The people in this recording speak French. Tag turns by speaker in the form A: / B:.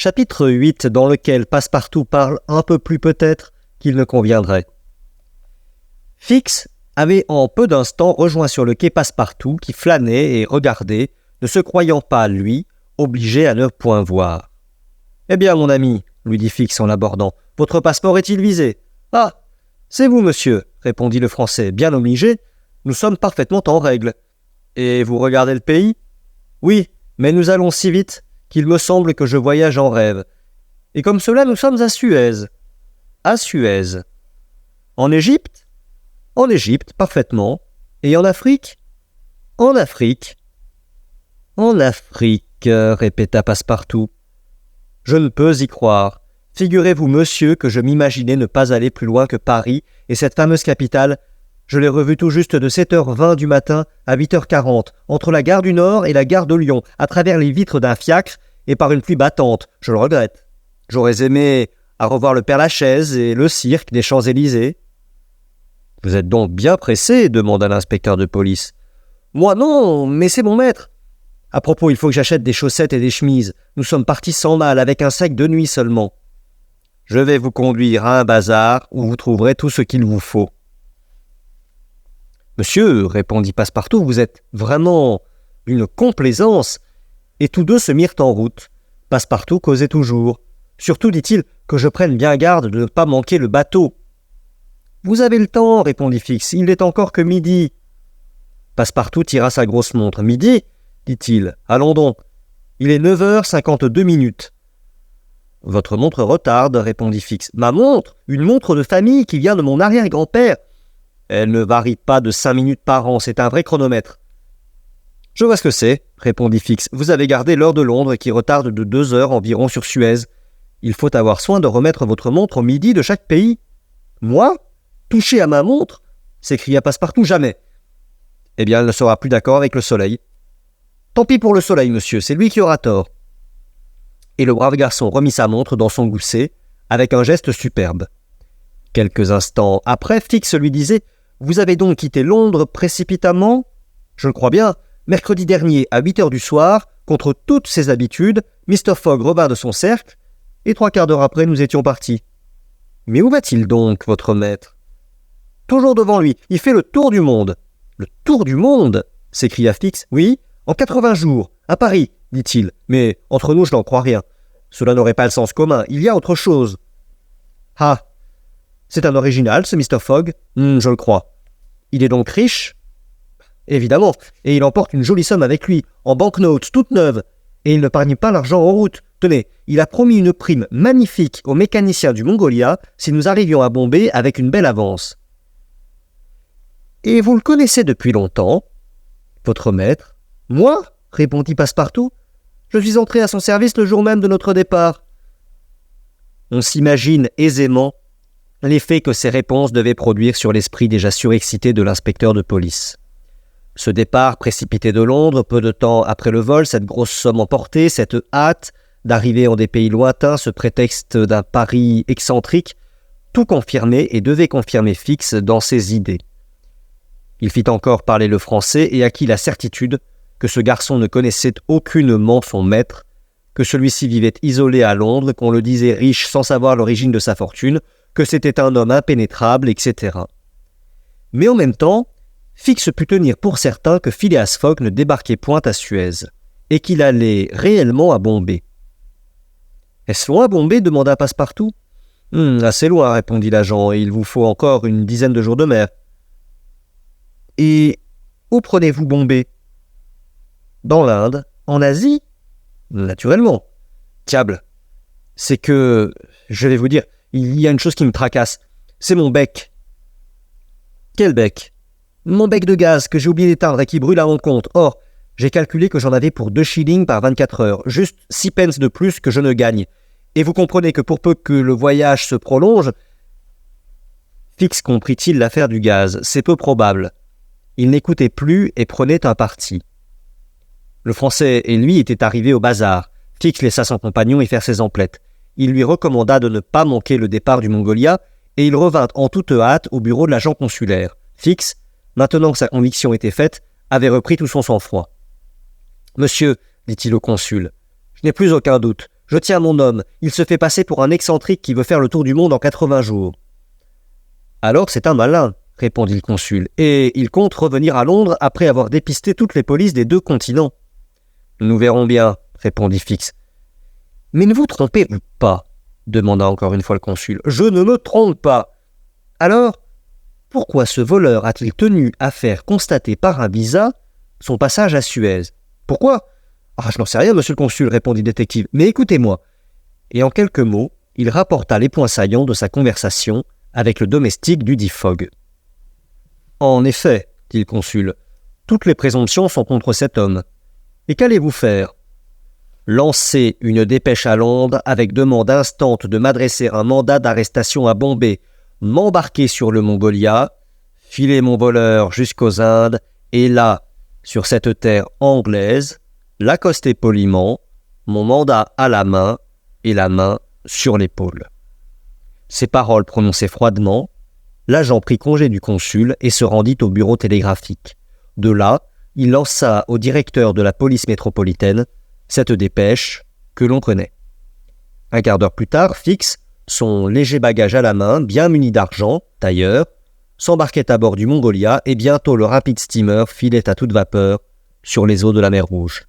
A: Chapitre 8, dans lequel Passepartout parle un peu plus peut-être qu'il ne conviendrait. Fix avait en peu d'instants rejoint sur le quai Passepartout qui flânait et regardait, ne se croyant pas, lui, obligé à ne point voir. « Eh bien, mon ami, lui dit Fix en l'abordant, votre passeport est-il visé ? »« Ah, c'est vous, monsieur, répondit le Français, bien obligé, nous sommes parfaitement en règle. Et vous regardez le pays ? Oui, mais nous allons si vite qu'il me semble que je voyage en rêve. Et comme cela, nous sommes à Suez. À Suez. En Égypte ? En Égypte, parfaitement. Et en Afrique ? En Afrique. En Afrique, répéta Passepartout. Je ne peux y croire. Figurez-vous, monsieur, que je m'imaginais ne pas aller plus loin que Paris, et cette fameuse capitale, je l'ai revue tout juste de 7h20 du matin à 8h40, entre la gare du Nord et la gare de Lyon, à travers les vitres d'un fiacre, et par une pluie battante, je le regrette. J'aurais aimé à revoir le Père-Lachaise et le cirque des Champs-Élysées. « Vous êtes donc bien pressé ?» demanda l'inspecteur de police. « Moi non, mais c'est mon maître. À propos, il faut que j'achète des chaussettes et des chemises. Nous sommes partis sans mal, avec un sac de nuit seulement. Je vais vous conduire à un bazar où vous trouverez tout ce qu'il vous faut. » « Monsieur, répondit Passepartout, vous êtes vraiment d'une complaisance. » Et tous deux se mirent en route. Passepartout causait toujours. « Surtout, dit-il, que je prenne bien garde de ne pas manquer le bateau. »« Vous avez le temps, répondit Fix, il n'est encore que midi. » Passepartout tira sa grosse montre. « Midi, dit-il, allons donc. Il est 9h52. » « Votre montre retarde, répondit Fix. « Ma montre, une montre de famille qui vient de mon arrière-grand-père. Elle ne varie pas de 5 minutes par an, c'est un vrai chronomètre. »« Je vois ce que c'est, répondit Fix. Vous avez gardé l'heure de Londres qui retarde de 2 heures environ sur Suez. Il faut avoir soin de remettre votre montre au midi de chaque pays. »« Moi ? Toucher à ma montre ?» s'écria Passepartout. « Jamais. »« Eh bien, elle ne sera plus d'accord avec le soleil. »« Tant pis pour le soleil, monsieur, c'est lui qui aura tort. » Et le brave garçon remit sa montre dans son gousset avec un geste superbe. Quelques instants après, Fix lui disait « Vous avez donc quitté Londres précipitamment ? » ?»« Je le crois bien. Mercredi dernier, à 8h du soir, contre toutes ses habitudes, Mr. Fogg revint de son cercle, et 3 quarts d'heure après, nous étions partis. »« Mais où va-t-il donc, votre maître ?»« Toujours devant lui, il fait le tour du monde. »« Le tour du monde ?» s'écria Fix. « Oui, en 80 jours, à Paris, dit-il. Mais entre nous, je n'en crois rien. Cela n'aurait pas le sens commun. Il y a autre chose. »« Ah, c'est un original, ce Mr. Fogg. Je le crois. Il est donc riche ? » ?»« Évidemment, et il emporte une jolie somme avec lui, en banknotes, toutes neuves. Et il ne pargne pas l'argent en route. Tenez, il a promis une prime magnifique aux mécaniciens du Mongolia si nous arrivions à Bombay avec une belle avance. »« Et vous le connaissez depuis longtemps, votre maître ? » ?»« Moi ? » répondit Passepartout. « Je suis entré à son service le jour même de notre départ. » On s'imagine aisément l'effet que ces réponses devaient produire sur l'esprit déjà surexcité de l'inspecteur de police. Ce départ précipité de Londres, peu de temps après le vol, cette grosse somme emportée, cette hâte d'arriver en des pays lointains, ce prétexte d'un Paris excentrique, tout confirmait et devait confirmer Fix dans ses idées. Il fit encore parler le Français et acquit la certitude que ce garçon ne connaissait aucunement son maître, que celui-ci vivait isolé à Londres, qu'on le disait riche sans savoir l'origine de sa fortune, que c'était un homme impénétrable, etc. Mais en même temps, Fix put tenir pour certain que Phileas Fogg ne débarquait point à Suez, et qu'il allait réellement à Bombay. « Est-ce loin, Bombay ?» demanda Passepartout. « Assez loin, répondit l'agent, et il vous faut encore une dizaine de jours de mer. »« Et où prenez-vous Bombay ? » ?»« Dans l'Inde. En Asie ? » ?»« Naturellement. »« Diable, c'est que, je vais vous dire, il y a une chose qui me tracasse. C'est mon bec. »« Quel bec ? » ?»« Mon bec de gaz que j'ai oublié d'éteindre et qui brûle à mon compte. Or, j'ai calculé que j'en avais pour 2 shillings par 24 heures, juste 6 pence de plus que je ne gagne. Et vous comprenez que pour peu que le voyage se prolonge... » Fix comprit-il l'affaire du gaz ? C'est peu probable. Il n'écoutait plus et prenait un parti. Le Français et lui étaient arrivés au bazar. Fix laissa son compagnon y faire ses emplettes. Il lui recommanda de ne pas manquer le départ du Mongolia et il revint en toute hâte au bureau de l'agent consulaire. Fix, maintenant que sa conviction était faite, avait repris tout son sang-froid. « Monsieur, dit-il au consul, je n'ai plus aucun doute. Je tiens mon homme, il se fait passer pour un excentrique qui veut faire le tour du monde en 80 jours. » « Alors c'est un malin, » répondit le consul, « et il compte revenir à Londres après avoir dépisté toutes les polices des 2 continents. »« Nous verrons bien, » répondit Fix. « Mais ne vous trompez-vous pas ?» demanda encore une fois le consul. « Je ne me trompe pas. Alors, pourquoi ce voleur a-t-il tenu à faire constater par un visa son passage à Suez? Pourquoi? »« Ah, je n'en sais rien, monsieur le consul, » répondit le détective, « mais écoutez-moi. » Et en quelques mots, il rapporta les points saillants de sa conversation avec le domestique du dit Fogg. « En effet, » dit le consul, « toutes les présomptions sont contre cet homme. Et qu'allez-vous faire? » « Lancer une dépêche à Londres avec demande instante de m'adresser un mandat d'arrestation à Bombay, m'embarquer sur le Mongolia, filer mon voleur jusqu'aux Indes, et là, sur cette terre anglaise, l'accoster poliment, mon mandat à la main et la main sur l'épaule. » Ces paroles prononcées froidement, l'agent prit congé du consul et se rendit au bureau télégraphique. De là, il lança au directeur de la police métropolitaine cette dépêche que l'on connaît. Un quart d'heure plus tard, Fix, son léger bagage à la main, bien muni d'argent, d'ailleurs, s'embarquait à bord du Mongolia et bientôt le rapide steamer filait à toute vapeur sur les eaux de la mer Rouge.